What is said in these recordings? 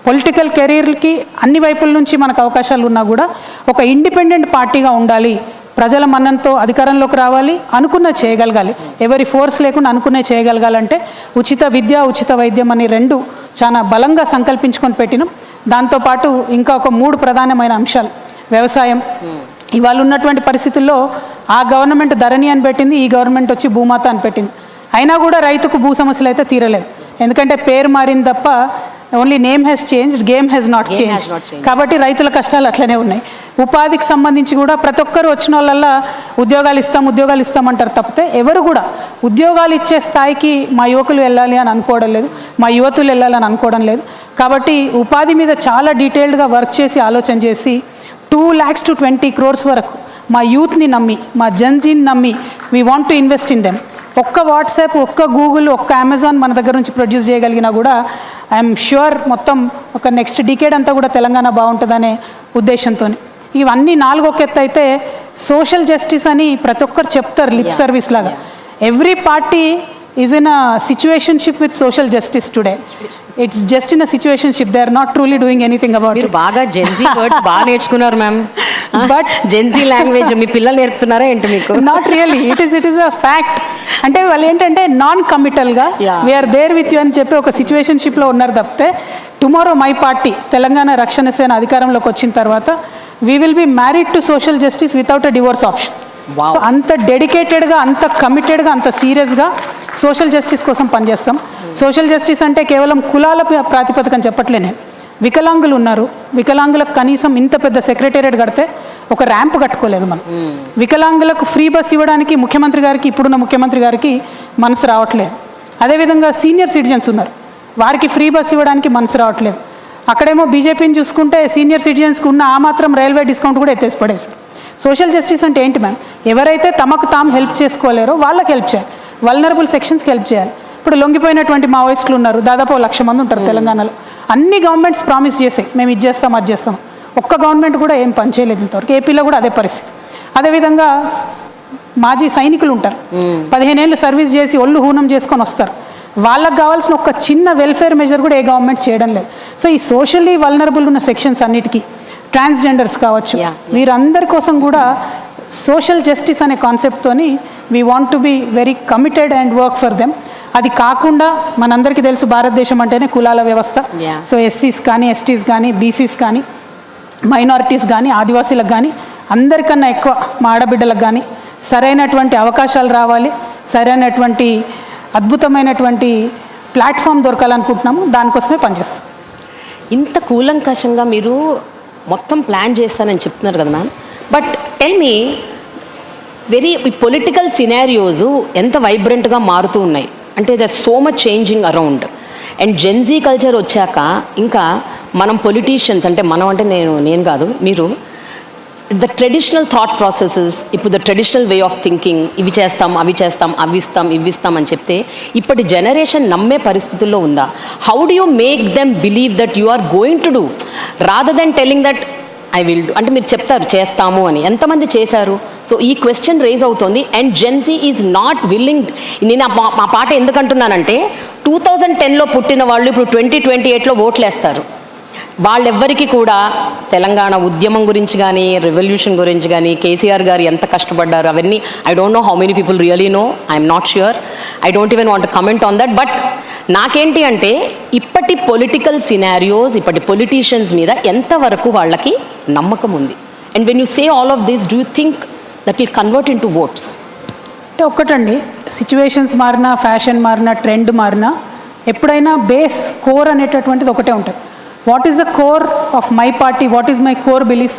Political కెరీర్కి అన్ని వైపుల నుంచి మనకు అవకాశాలు ఉన్నా కూడా ఒక ఇండిపెండెంట్ పార్టీగా ఉండాలి, ప్రజల మన్ననతో అధికారంలోకి రావాలి, అనుకున్న చేయగలగాలి, ఎవరి ఫోర్స్ లేకుండా అనుకునే చేయగలగాలంటే ఉచిత విద్య, ఉచిత వైద్యం అని రెండు చాలా బలంగా సంకల్పించుకొని పెట్టినాం. దాంతోపాటు ఇంకా ఒక 3 ప్రధానమైన అంశాలు. వ్యవసాయం, ఇవాళ ఉన్నటువంటి పరిస్థితుల్లో ఆ గవర్నమెంట్ ధరణి అని పెట్టింది, ఈ గవర్నమెంట్ వచ్చి భూమాత అని పెట్టింది. అయినా కూడా రైతుకు భూ సమస్యలు అయితే తీరలేదు. ఎందుకంటే పేరు మారింది తప్ప only name has changed, game has not change. కాబట్టి రైతుల కష్టాలు అట్లనే ఉన్నాయి. ఉపాధికి సంబంధించి కూడా ప్రతి ఒక్కరు వచ్చిన వాళ్ళల్లా ఉద్యోగాలు ఇస్తామంటారు తప్పితే ఎవరు కూడా ఉద్యోగాలు ఇచ్చే స్థాయికి మా యువకులు వెళ్ళాలి అని అనుకోవడం లేదు, మా యువతులు వెళ్ళాలని అనుకోవడం లేదు. కాబట్టి ఉపాధి మీద చాలా డీటెయిల్డ్గా వర్క్ చేసి ఆలోచన చేసి 2 lakhs to 20 crores వరకు మా యూత్ని నమ్మి, మా జన్జీని నమ్మి we want to invest in them. ఒక్క వాట్సాప్, ఒక్క గూగుల్, ఒక్క అమెజాన్ మన దగ్గర నుంచి ప్రొడ్యూస్ చేయగలిగినా కూడా ఐఎమ్ ష్యూర్ మొత్తం ఒక నెక్స్ట్ డికేడ్ అంతా కూడా తెలంగాణ బాగుంటుందనే ఉద్దేశంతో. ఇవన్నీ 4 ఒక ఎత్తు అయితే సోషల్ జస్టిస్ అని ప్రతి ఒక్కరు చెప్తారు లిప్ సర్వీస్ లాగా. Every party is in a situationship with social justice today. It's just in a situationship, they are not truly doing anything about it. బాగా జెన్జీ వర్డ్స్ బాగా నేర్చుకున్నారు మ్యామ్. బట్ జెన్జీ లాంగ్వేజ్ మీ పిల్లలు నేర్పుతున్నారా ఏంటి మీకు? Not really, it is a fact. అంటే వాళ్ళు ఏంటంటే నాన్ కమిటల్గా వీఆర్ దేర్ విత్ యూ అని చెప్పి ఒక సిచ్యువేషన్షిప్లో ఉన్నారు తప్పితే టుమారో మై పార్టీ తెలంగాణ రక్షణ సేన అధికారంలోకి వచ్చిన తర్వాత we will be married to social justice without a divorce option. So అంత డెడికేటెడ్గా, అంత కమిటెడ్గా, అంత సీరియస్గా సోషల్ జస్టిస్ కోసం పనిచేస్తాం. సోషల్ జస్టిస్ అంటే కేవలం కులాల ప్రాతిపదికని చెప్పట్లే నేను. వికలాంగులు ఉన్నారు, వికలాంగులకు కనీసం ఇంత పెద్ద సెక్రటేరియట్ కడితే ఒక ర్యాంప్ కట్టుకోలేదు మనం. వికలాంగులకు ఫ్రీ బస్ ఇవ్వడానికి ముఖ్యమంత్రి గారికి, ఇప్పుడున్న ముఖ్యమంత్రి గారికి మనసు రావట్లేదు. అదేవిధంగా సీనియర్ సిటిజన్స్ ఉన్నారు, వారికి ఫ్రీ బస్ ఇవ్వడానికి మనసు రావట్లేదు. అక్కడేమో బీజేపీని చూసుకుంటే సీనియర్ సిటిజన్స్కి ఉన్న ఆ మాత్రం రైల్వే డిస్కౌంట్ కూడా ఎత్తేసి పడేస్తారు. సోషల్ జస్టిస్ అంటే ఏంటి మ్యామ్? ఎవరైతే తమకు తాము హెల్ప్ చేసుకోలేరో వాళ్ళకి హెల్ప్ చేయాలి, వల్నరబుల్ సెక్షన్స్కి హెల్ప్ చేయాలి. ఇప్పుడు లొంగిపోయినటువంటి మావోయిస్టులు ఉన్నారు, దాదాపు 1,00,000 మంది ఉంటారు తెలంగాణలో. అన్ని గవర్నమెంట్స్ ప్రామిస్ చేసాయి మేము ఇది చేస్తాం అది చేస్తాం, ఒక్క గవర్నమెంట్ కూడా ఏం పని చేయలేదు ఇంతవరకు. ఏపీలో కూడా అదే పరిస్థితి. అదేవిధంగా మాజీ సైనికులు ఉంటారు, 15 ఏళ్ళు సర్వీస్ చేసి ఒళ్ళు హూనం చేసుకొని వస్తారు, వాళ్ళకు కావాల్సిన ఒక చిన్న వెల్ఫేర్ మెజర్ కూడా ఏ గవర్నమెంట్ చేయడం లేదు. సో ఈ సోషల్లీ వల్నరబుల్ ఉన్న సెక్షన్స్ అన్నిటికీ, ట్రాన్స్జెండర్స్ కావచ్చు, వీరందరి కోసం కూడా సోషల్ జస్టిస్ అనే కాన్సెప్ట్తోని we want to be very committed and work for them. అది కాకుండా మనందరికీ తెలుసు భారతదేశం అంటేనే కులాల వ్యవస్థ. సో ఎస్సీస్ కానీ, ఎస్టీస్ కానీ, బీసీస్ కానీ, మైనారిటీస్ కానీ, ఆదివాసీలకు కానీ, అందరికన్నా ఎక్కువ మా ఆడబిడ్డలకు కానీ సరైనటువంటి అవకాశాలు రావాలి, సరైనటువంటి అద్భుతమైనటువంటి ప్లాట్ఫామ్ దొరకాలనుకుంటున్నాము. దానికోసమే పనిచేస్తాం. ఇంత కూలంకషంగా మీరు మొత్తం ప్లాన్ చేస్తానని చెప్తున్నారు కదా ma'am. But tell me, very political scenarios ఎంత వైబ్రెంట్గా మారుతూ ఉన్నాయి అంటే there so much changing around. And Gen Z culture వచ్చాక ఇంకా మనం పొలిటీషియన్స్ అంటే మనం అంటే నేను కాదు మీరు, ద ట్రెడిషనల్ థాట్ ప్రాసెసెస్, ఇప్పుడు the traditional way of thinking, ఇవి చేస్తాం అవి చేస్తాం అవి ఇస్తాం ఇవి ఇస్తాం అని చెప్తే ఇప్పటి జనరేషన్ నమ్మే పరిస్థితుల్లో ఉందా? How do you make them believe that you are going to do rather than telling that I will do? అంటే మీరు చెప్తారు చేస్తాము అని, ఎంతమంది చేశారు? సో ఈ క్వశ్చన్ రేజ్ అవుతుంది. And Gen Z is not willing. నేను ఆ పాట ఎందుకంటున్నానంటే 2010లో పుట్టిన వాళ్ళు ఇప్పుడు 2028లో ఓట్లు వేస్తారు. వాళ్ళెవ్వరికి కూడా తెలంగాణ ఉద్యమం గురించి కానీ, రెవల్యూషన్ గురించి కానీ, కేసీఆర్ గారు ఎంత కష్టపడ్డారు అవన్నీ I don't know how many people really know. I'm not sure, I don't even want comment on that. But నాకేంటి అంటే ఇప్పటి పొలిటికల్ సినారియోస్, ఇప్పటి పొలిటీషియన్స్ మీద ఎంతవరకు వాళ్ళకి నమ్మకం ఉంది? And when you say all of this, do you think that will convert into votes? అంటే ఒక్కటండి, సిచ్యువేషన్స్ మారినా, ఫ్యాషన్ మారినా, ట్రెండ్ మారినా, ఎప్పుడైనా బేస్ కోర్ అనేటటువంటిది ఒకటే ఉంటుంది. What is the core of my party? What is my core belief?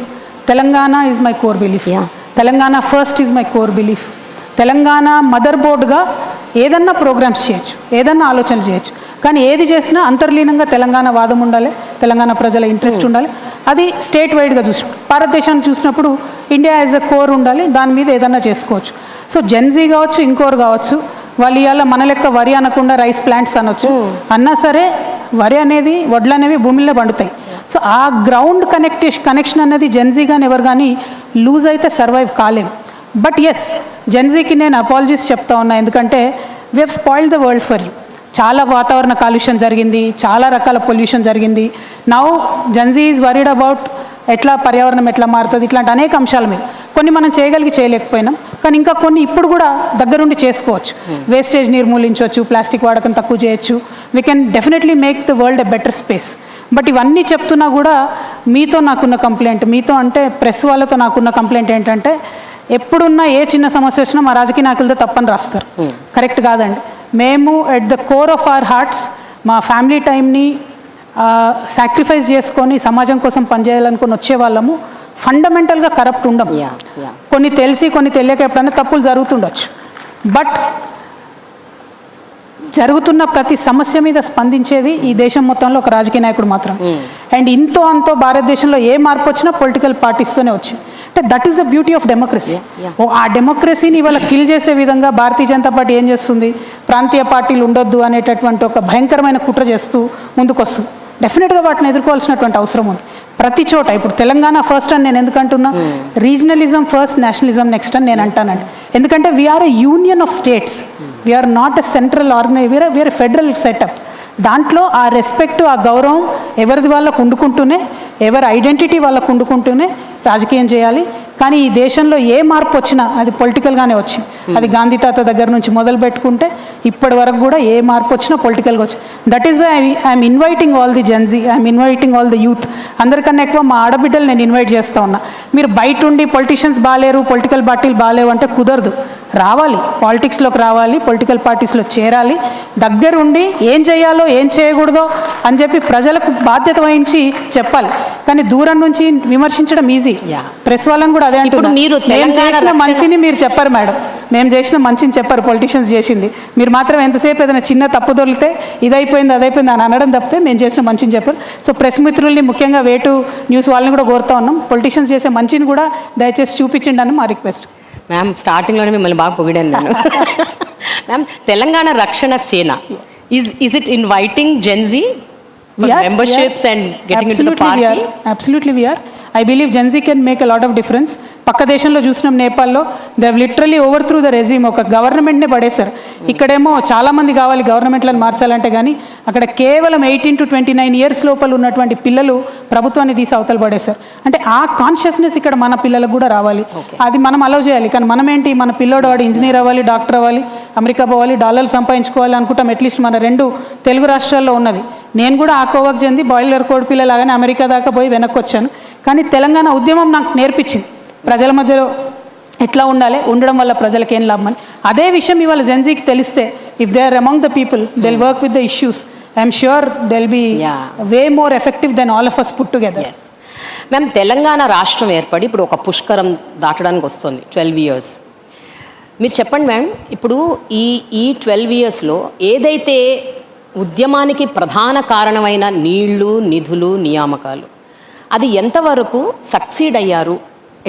Telangana is my core belief. Telangana first is my core belief. Telangana mother బోర్డ్గా ఏదన్నా ప్రోగ్రామ్స్ చేయొచ్చు, ఏదన్నా ఆలోచనలు చేయొచ్చు, కానీ ఏది చేసినా అంతర్లీనంగా తెలంగాణ వాదం ఉండాలి, తెలంగాణ ప్రజల ఇంట్రెస్ట్ ఉండాలి. అది స్టేట్ వైడ్గా భారతదేశాన్ని చూసినప్పుడు ఇండియా యాజ్ అ కోర్ ఉండాలి, దాని మీద ఏదన్నా చేసుకోవచ్చు. సో జెన్జీ కావచ్చు, ఇంకోరు కావచ్చు, వాళ్ళు ఇవాళ మన లెక్క వరి అనకుండా రైస్ ప్లాంట్స్ అనొచ్చు, అన్నా సరే వరి అనేది, వడ్లు అనేవి భూమిలో పండుతాయి. సో ఆ గ్రౌండ్ కనెక్షన్ అనేది జెన్జీ కానీ ఎవరు కానీ లూజ్ అయితే సర్వైవ్ కాలేం. బట్ ఎస్, జెన్జీకి నేను అపాలజీస్ చెప్తా ఉన్నా, ఎందుకంటే we have spoiled the world for you. చాలా వాతావరణ కాలుష్యం జరిగింది, చాలా రకాల పొల్యూషన్ జరిగింది. Now Gen Z is worried about ఎట్లా పర్యావరణం ఎట్లా మారుతుంది, ఇట్లాంటి అనేక అంశాల మీద కొన్ని మనం చేయలేకపోయినాం, కానీ ఇంకా కొన్ని ఇప్పుడు కూడా దగ్గరుండి చేసుకోవచ్చు. వేస్టేజ్ నిర్మూలించవచ్చు, ప్లాస్టిక్ వాడకం తక్కువ చేయొచ్చు. We can definitely make the world a better space. But ఇవన్నీ చెప్తున్నా కూడా మీతో నాకున్న కంప్లైంట్, మీతో అంటే ప్రెస్ వాళ్ళతో నాకున్న కంప్లైంట్ ఏంటంటే ఎప్పుడున్నా ఏ చిన్న సమస్య వచ్చినా మా రాజకీయ నాయకులతో తప్పని రాస్తారు. కరెక్ట్ కాదండి. మేము at the core of our hearts మా ఫ్యామిలీ టైంని సాక్రిఫైస్ చేసుకొని సమాజం కోసం పనిచేయాలనుకుని వచ్చే వాళ్ళము ఫండమెంటల్గా కరప్ట్ ఉండము. కొన్ని తెలిసి కొన్ని తెలియక ఎప్పుడైనా తప్పులు జరుగుతుండొచ్చు. బట్ జరుగుతున్న ప్రతి సమస్య మీద స్పందించేది ఈ దేశం మొత్తంలో ఒక రాజకీయ నాయకుడు మాత్రం. అండ్ ఇంతో అంతో భారతదేశంలో ఏ మార్పు వచ్చినా పొలిటికల్ పార్టీస్తోనే వచ్చింది. అంటే that is the beauty of democracy. ఆ డెమోక్రసీని ఇవాళ కిల్ చేసే విధంగా భారతీయ జనతా పార్టీ ఏం చేస్తుంది, ప్రాంతీయ పార్టీలు ఉండొద్దు అనేటటువంటి ఒక భయంకరమైన కుట్ర చేస్తూ ముందుకొస్తుంది. డెఫినెట్గా వాటిని ఎదుర్కోవాల్సినటువంటి అవసరం ఉంది ప్రతి చోట. ఇప్పుడు తెలంగాణ ఫస్ట్ అని నేను ఎందుకంటున్నా, రీజనలిజం ఫస్ట్, నేషనలిజం నెక్స్ట్ అని నేను అంటానండి. ఎందుకంటే we are a union of states, we are not a central we are federal setup. దాంట్లో ఆ రెస్పెక్ట్, ఆ గౌరవం ఎవరిది వాళ్ళకు ఉండుకుంటూనే, ఎవరి ఐడెంటిటీ వాళ్ళకు ఉండుకుంటూనే రాజకీయం చేయాలి. కానీ ఈ దేశంలో ఏ మార్పు వచ్చినా అది పొలిటికల్గానే వచ్చింది. అది గాంధీ తాత దగ్గర నుంచి మొదలు పెట్టుకుంటే ఇప్పటి వరకు కూడా ఏ మార్పు వచ్చినా పొలిటికల్గా వచ్చింది. That is why I'm inviting all the Gen Z, I'm inviting all the youth. అందరికన్నా ఎక్కువ మా ఆడబిడ్డలు నేను ఇన్వైట్ చేస్తూ ఉన్నా. మీరు బయట ఉండి పొలిటీషియన్స్ బాగాలేరు, పొలిటికల్ పార్టీలు బాగాలేవు అంటే కుదరదు. రావాలి, పాలిటిక్స్లోకి రావాలి, పొలిటికల్ పార్టీస్లో చేరాలి, దగ్గరుండి ఏం చేయాలో ఏం చేయకూడదో అని చెప్పి ప్రజలకు బాధ్యత వహించి చెప్పాలి. కానీ దూరం నుంచి విమర్శించడం ఈజీ. ప్రెస్ వాళ్ళని కూడా అదే అంటున్నారు, మేము చేసిన మంచిని మీరు చెప్పారు మేడం, మేము చేసిన మంచిని చెప్పారు, పొలిటీషియన్స్ చేసింది. మీరు మాత్రం ఎంతసేపు ఏదైనా చిన్న తప్పు దొరికితే ఇదైపోయింది అదైపోయింది అని అనడం తప్పితే మేము చేసిన మంచిని చెప్పారు. సో ప్రెస్ మిత్రుల్ని, ముఖ్యంగా వేటు న్యూస్ వాళ్ళని కూడా కోరుతా ఉన్నాం, పొలిటీషియన్స్ చేసే మంచిని కూడా దయచేసి చూపించండి అని మా రిక్వెస్ట్. మ్యామ్ స్టార్టింగ్లోనే మిమ్మల్ని బాగా పొగిడాను నేను. మ్యామ్ తెలంగాణ రక్షణ సేన is it inviting Gen Z for memberships and getting into the party? Absolutely we are. I believe Gen Z can make a lot of difference. పక్క దేశంలో చూసినాం, నేపాల్లో they have literally over through the resume, ఒక గవర్నమెంట్నే పడేశారు. ఇక్కడేమో చాలామంది కావాలి గవర్నమెంట్లను మార్చాలంటే, కానీ అక్కడ కేవలం 18 to 29 years లోపల ఉన్నటువంటి పిల్లలు ప్రభుత్వాన్ని తీసి అవతల పడేశారు. అంటే ఆ కాన్షియస్నెస్ ఇక్కడ మన పిల్లలకు కూడా రావాలి, అది మనం అలౌ చేయాలి. కానీ మనం ఏంటి, మన పిల్లోడు వాడు ఇంజనీర్ అవ్వాలి, డాక్టర్ అవ్వాలి, అమెరికా పోవాలి, డాలర్లు సంపాదించుకోవాలి అనుకుంటాం. అట్లీస్ట్ మన 2 తెలుగు రాష్ట్రాల్లో ఉన్నది. నేను కూడా ఆ కోవకు చెంది బాయిలర్ కోడి పిల్లలాగానే అమెరికా దాకా పోయి వెనక్కి వచ్చాను. కానీ తెలంగాణ ఉద్యమం నాకు నేర్పించింది ప్రజల మధ్యలో ఎట్లా ఉండాలి, ఉండడం వల్ల ప్రజలకు ఏం లాభం అని. అదే విషయం ఇవాళ జెన్జీకి తెలిస్తే, if they are among the people, they will work with the issues. I'm sure they will be way more effective than all of us put together. Ma'am Telangana రాష్ట్రం ఏర్పడి ఇప్పుడు ఒక పుష్కరం దాటడానికి వస్తుంది, 12 years. మీరు చెప్పండి మ్యామ్, ఇప్పుడు ఈ 12 yearsలో ఏదైతే ఉద్యమానికి ప్రధాన కారణమైన నీళ్లు, నిధులు, నియామకాలు, అది ఎంతవరకు సక్సీడ్ అయ్యారు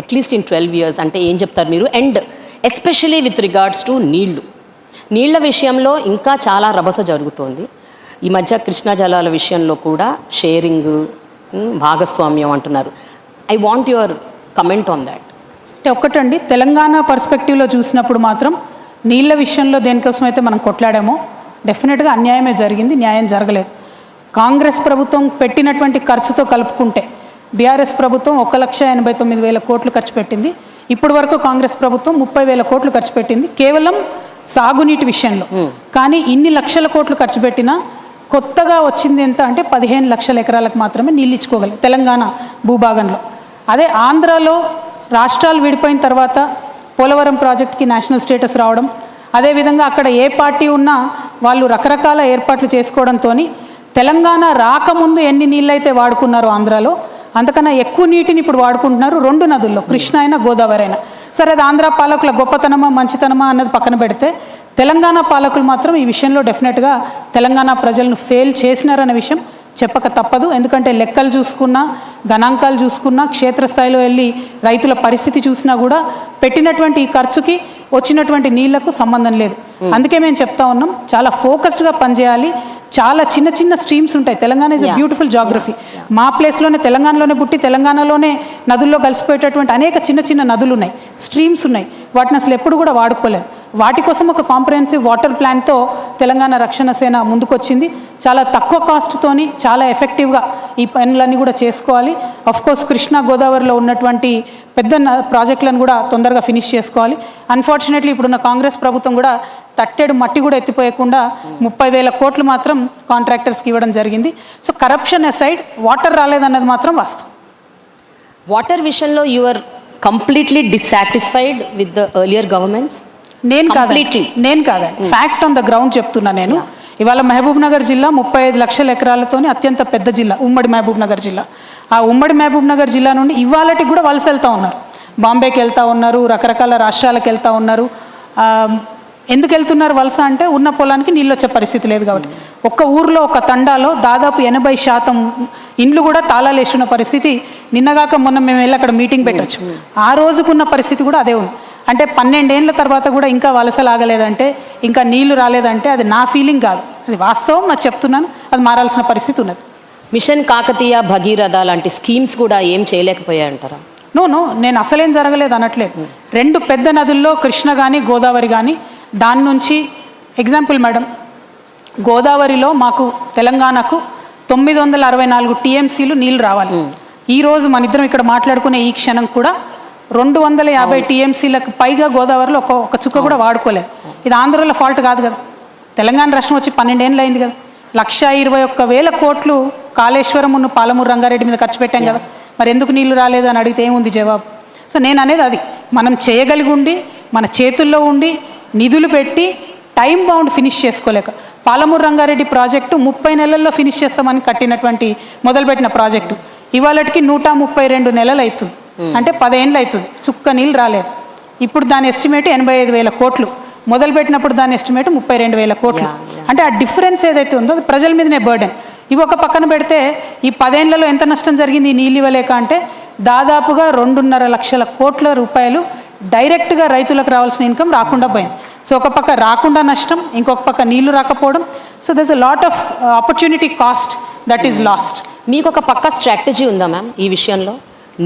అట్లీస్ట్ ఇన్ 12 years అంటే ఏం చెప్తారు మీరు? And especially with regards to నీళ్ల విషయంలో ఇంకా చాలా రభస జరుగుతోంది. ఈ మధ్య కృష్ణా జలాల విషయంలో కూడా షేరింగ్, భాగస్వామ్యం అంటున్నారు. I want your comment on that. అంటే ఒక్కటండి, తెలంగాణ పర్స్పెక్టివ్లో చూసినప్పుడు మాత్రం నీళ్ళ విషయంలో దేనికోసం అయితే మనం కొట్లాడామో డెఫినెట్గా అన్యాయమే జరిగింది, న్యాయం జరగలేదు. కాంగ్రెస్ ప్రభుత్వం పెట్టినటువంటి ఖర్చుతో కలుపుకుంటే బీఆర్ఎస్ ప్రభుత్వం 1,89,000 కోట్లు ఖర్చు పెట్టింది. ఇప్పటి వరకు కాంగ్రెస్ ప్రభుత్వం 30,000 కోట్లు ఖర్చు పెట్టింది కేవలం సాగునీటి విషయంలో. కానీ ఇన్ని లక్షల కోట్లు ఖర్చు పెట్టినా కొత్తగా వచ్చింది ఎంత అంటే 15 లక్షల ఎకరాలకు మాత్రమే నీళ్ళు ఇచ్చుకోగలరు తెలంగాణ భూభాగంలో. అదే ఆంధ్రాలో రాష్ట్రాలు విడిపోయిన తర్వాత పోలవరం ప్రాజెక్ట్కి నేషనల్ స్టేటస్ రావడం, అదేవిధంగా అక్కడ ఏ పార్టీ ఉన్నా వాళ్ళు రకరకాల ఏర్పాట్లు చేసుకోవడంతో తెలంగాణ రాకముందు ఎన్ని నీళ్ళైతే వాడుకున్నారో ఆంధ్రాలో అంతకన్నా ఎక్కువ నీటిని ఇప్పుడు వాడుకుంటున్నారు 2 నదుల్లో, కృష్ణ అయినా గోదావరి అయినా. సరే, అది ఆంధ్ర పాలకుల గొప్పతనమా మంచితనమా అన్నది పక్కన పెడితే తెలంగాణ పాలకులు మాత్రం ఈ విషయంలో డెఫినెట్గా తెలంగాణ ప్రజలను ఫెయిల్ చేసినారనే విషయం చెప్పక తప్పదు. ఎందుకంటే లెక్కలు చూసుకున్నా, గణాంకాలు చూసుకున్నా, క్షేత్రస్థాయిలో వెళ్ళి రైతుల పరిస్థితి చూసినా కూడా పెట్టినటువంటి ఈ ఖర్చుకి వచ్చినటువంటి నీళ్లకు సంబంధం లేదు. అందుకే మేము చెప్తా ఉన్నాం, చాలా ఫోకస్డ్గా పనిచేయాలి. చాలా చిన్న చిన్న స్ట్రీమ్స్ ఉంటాయి. Telangana is a beautiful geography. మా ప్లేస్లోనే తెలంగాణలోనే పుట్టి తెలంగాణలోనే నదుల్లో కలిసిపోయేటటువంటి అనేక చిన్న చిన్న నదులు ఉన్నాయి, స్ట్రీమ్స్ ఉన్నాయి. వాటిని అసలు ఎప్పుడు కూడా వాడుకోలేదు. వాటి కోసం ఒక కాంప్రహెన్సివ్ వాటర్ ప్లాన్తో తెలంగాణ రక్షణ సేన ముందుకొచ్చింది. చాలా తక్కువ కాస్ట్తోని చాలా ఎఫెక్టివ్గా ఈ పనులన్నీ కూడా చేసుకోవాలి. కోర్స్ కృష్ణా గోదావరిలో ఉన్నటువంటి పెద్ద ప్రాజెక్టులను కూడా తొందరగా ఫినిష్ చేసుకోవాలి. అన్ఫార్చునేట్లీ ఇప్పుడున్న కాంగ్రెస్ ప్రభుత్వం కూడా తట్టెడు మట్టి కూడా ఎత్తిపోయకుండా 30,000 కోట్లు మాత్రం కాంట్రాక్టర్స్కి ఇవ్వడం జరిగింది. సో కరప్షన్ అసైడ్ వాటర్ రాలేదన్నది మాత్రం వాస్తవం. వాటర్ విషయంలో you are completely dissatisfied with the earlier governments? నేను కాదండి ఫ్యాక్ట్ ఆన్ ద గ్రౌండ్ చెప్తున్నా నేను. ఇవాళ మహబూబ్ నగర్ జిల్లా 35 లక్షల ఎకరాలతోని అత్యంత పెద్ద జిల్లా ఉమ్మడి మహబూబ్ నగర్ జిల్లా. ఆ ఉమ్మడి మహబూబ్ నగర్ జిల్లా నుండి ఇవాళకి కూడా వలస వెళ్తూ ఉన్నారు. బాంబేకి వెళ్తూ ఉన్నారు, రకరకాల రాష్ట్రాలకు వెళ్తూ ఉన్నారు. ఎందుకు వెళ్తున్నారు వలస అంటే ఉన్న పొలానికి నీళ్ళు వచ్చే పరిస్థితి లేదు కాబట్టి. ఒక్క ఊర్లో ఒక తండాలో దాదాపు 80% ఇండ్లు కూడా తాళాలు వేసుకున్న పరిస్థితి. నిన్నగాక మొన్న మేము వెళ్ళి అక్కడ మీటింగ్ పెట్టచ్చు. ఆ రోజుకున్న పరిస్థితి కూడా అదే ఉంది. అంటే 12 ఏళ్ళ తర్వాత కూడా ఇంకా వలస లాగలేదంటే, ఇంకా నీళ్లు రాలేదంటే అది నా ఫీలింగ్ కాదు, అది వాస్తవం. నాకు చెప్తున్నాను, అది మారాల్సిన పరిస్థితి ఉన్నది. మిషన్ కాకతీయ, భగీరథ లాంటి స్కీమ్స్ కూడా ఏం చేయలేకపోయాయంటారా? నో నేను అసలేం జరగలేదు అనట్లేదు. 2 పెద్ద నదుల్లో కృష్ణ కానీ గోదావరి కానీ, దాని నుంచి ఎగ్జాంపుల్ మేడం, గోదావరిలో మాకు తెలంగాణకు 964 టీఎంసీలు నీళ్ళు రావాలి. ఈరోజు మన ఇద్దరం ఇక్కడ మాట్లాడుకునే ఈ క్షణం కూడా 250 టీఎంసీలకు పైగా గోదావరిలో ఒక చుక్క కూడా వాడుకోలేదు. ఇది ఆంధ్రలో ఫాల్ట్ కాదు కదా, తెలంగాణ రాష్ట్రం వచ్చి 12 ఏళ్ళు అయింది కదా. 121,000 కోట్లు కాళేశ్వరం పాలమూరు రంగారెడ్డి మీద ఖర్చు పెట్టాం కదా. మరి ఎందుకు నీళ్లు రాలేదు అని అడిగితే ఏముంది జవాబు? సో నేను అనేది అది, మనం చేయగలిగి ఉండి మన చేతుల్లో ఉండి నిధులు పెట్టి టైం బౌండ్ ఫినిష్ చేసుకోలేక, పాలమూరు రంగారెడ్డి ప్రాజెక్టు 30 నెలల్లో ఫినిష్ చేస్తామని కట్టినటువంటి మొదలుపెట్టిన ప్రాజెక్టు ఇవాళకి 132 నెలలు అవుతుంది. అంటే 10 ఏళ్ళు అవుతుంది, చుక్క నీళ్ళు రాలేదు. ఇప్పుడు దాని ఎస్టిమేట్ 85,000 కోట్లు, మొదలుపెట్టినప్పుడు దాని ఎస్టిమేట్ 32,000 కోట్లు. అంటే ఆ డిఫరెన్స్ ఏదైతే ఉందో అది ప్రజల మీదనే బర్డెన్. ఇవి ఒక పక్కన పెడితే ఈ 10 ఏళ్లలో ఎంత నష్టం జరిగింది ఈ నీళ్ళు ఇవ్వలేక అంటే దాదాపుగా 2.5 లక్షల కోట్ల రూపాయలు డైరెక్ట్గా రైతులకు రావాల్సిన ఇన్కమ్ రాకుండా పోయింది. సో ఒక పక్క రాకుండా నష్టం, ఇంకొక పక్క నీళ్లు రాకపోవడం. So దర్స్ a lot of opportunity cost that is lost. మీకు ఒక పక్క స్ట్రాటజీ ఉందా మ్యామ్ ఈ విషయంలో?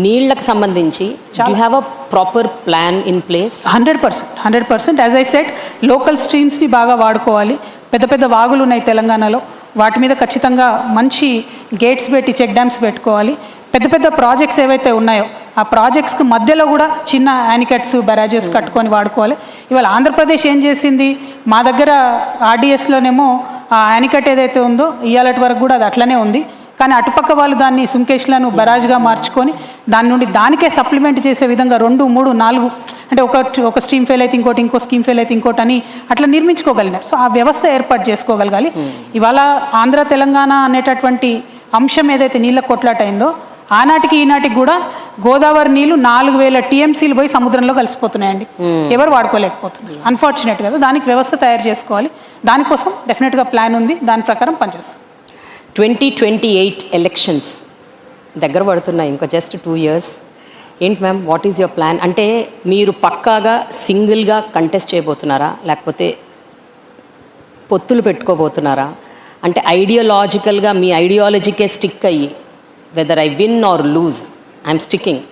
నీళ్లకు సంబంధించి you have a proper plan in place? 100%. As I said, local స్ట్రీమ్స్ని బాగా వాడుకోవాలి. పెద్ద పెద్ద వాగులు ఉన్నాయి తెలంగాణలో, వాటి మీద ఖచ్చితంగా మంచి గేట్స్ పెట్టి చెక్ డ్యామ్స్ పెట్టుకోవాలి. పెద్ద పెద్ద ప్రాజెక్ట్స్ ఏవైతే ఉన్నాయో ఆ ప్రాజెక్ట్స్కి మధ్యలో కూడా చిన్న యానికట్స్, బ్యారేజెస్ కట్టుకొని వాడుకోవాలి. ఇవాళ ఆంధ్రప్రదేశ్ ఏం చేసింది, మా దగ్గర ఆర్డీఎస్లోనేమో ఆ యానికట్ ఏదైతే ఉందో ఇవాళటి వరకు కూడా అది అట్లనే ఉంది. కానీ అటుపక్క వాళ్ళు దాన్ని సుంకేష్లను బరాజ్గా మార్చుకొని దాని నుండి దానికే సప్లిమెంట్ చేసే విధంగా 2, 3, 4 అంటే ఒక స్ట్రీమ్ ఫెయిల్ అయితే ఇంకోటి, ఇంకో స్కీమ్ ఫెయిల్ అయితే ఇంకోటి అని అట్లా నిర్మించుకోగలిగినారు. సో ఆ వ్యవస్థ ఏర్పాటు చేసుకోగలగాలి. ఇవాళ ఆంధ్ర తెలంగాణ అనేటటువంటి అంశం ఏదైతే నీళ్ళ కొట్లాట అయిందో ఆనాటికి ఈనాటికి కూడా గోదావరి నీళ్లు 4,000 టీఎంసీలు పోయి సముద్రంలో కలిసిపోతున్నాయండి. ఎవరు వాడుకోలేకపోతున్నారు అన్ఫార్చునేట్ కదా. దానికి వ్యవస్థ తయారు చేసుకోవాలి. దానికోసం డెఫినెట్గా ప్లాన్ ఉంది, దాని ప్రకారం పనిచేస్తాం. 2028 ఎలక్షన్స్ దగ్గర పడుతున్నాయి, ఇంకా జస్ట్ 2 years. ఏంటి ma'am, what is your plan? అంటే మీరు పక్కాగా సింగిల్గా కంటెస్ట్ చేయబోతున్నారా, లేకపోతే పొత్తులు పెట్టుకోబోతున్నారా? అంటే ఐడియాలజికల్గా మీ ఐడియాలజీకే స్టిక్ అయ్యి whether I win or lose I'm sticking,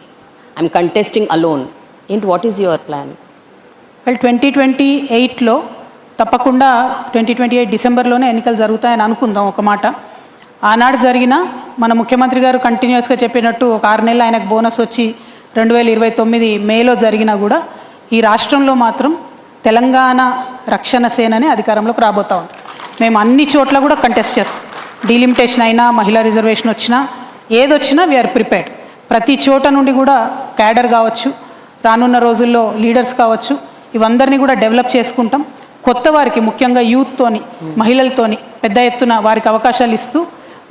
I'm contesting alone, ఏంటి, what is your plan? Well 2028లో తప్పకుండా 2028 డిసెంబర్లోనే ఎన్నికలు జరుగుతాయని అనుకుందాం ఒక మాట. ఆనాడు జరిగిన మన ముఖ్యమంత్రి గారు కంటిన్యూస్గా చెప్పినట్టు ఒక 6 నెలలు ఆయనకు బోనస్ వచ్చి 2029 మేలో జరిగినా కూడా ఈ రాష్ట్రంలో మాత్రం తెలంగాణ రక్షణ సేననే అధికారంలోకి రాబోతా ఉంది. మేము అన్ని చోట్ల కూడా కంటెస్ట్ చేస్తాం. డీలిమిటేషన్ అయినా, మహిళా రిజర్వేషన్ వచ్చినా, ఏదొచ్చినా వీఆర్ ప్రిపేర్డ్. ప్రతి చోట నుండి కూడా క్యాడర్ కావచ్చు, రానున్న రోజుల్లో లీడర్స్ కావచ్చు, ఇవందరినీ కూడా డెవలప్ చేసుకుంటాం. కొత్త వారికి ముఖ్యంగా యూత్తోని, మహిళలతోని పెద్ద ఎత్తున వారికి అవకాశాలు ఇస్తూ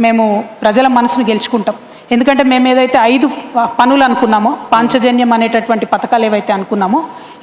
మేము ప్రజల మనసును గెలుచుకుంటాం. ఎందుకంటే మేము ఏదైతే 5 పనులు అనుకున్నామో, పాంచజన్యం అనేటటువంటి పథకాలు ఏవైతే అనుకున్నామో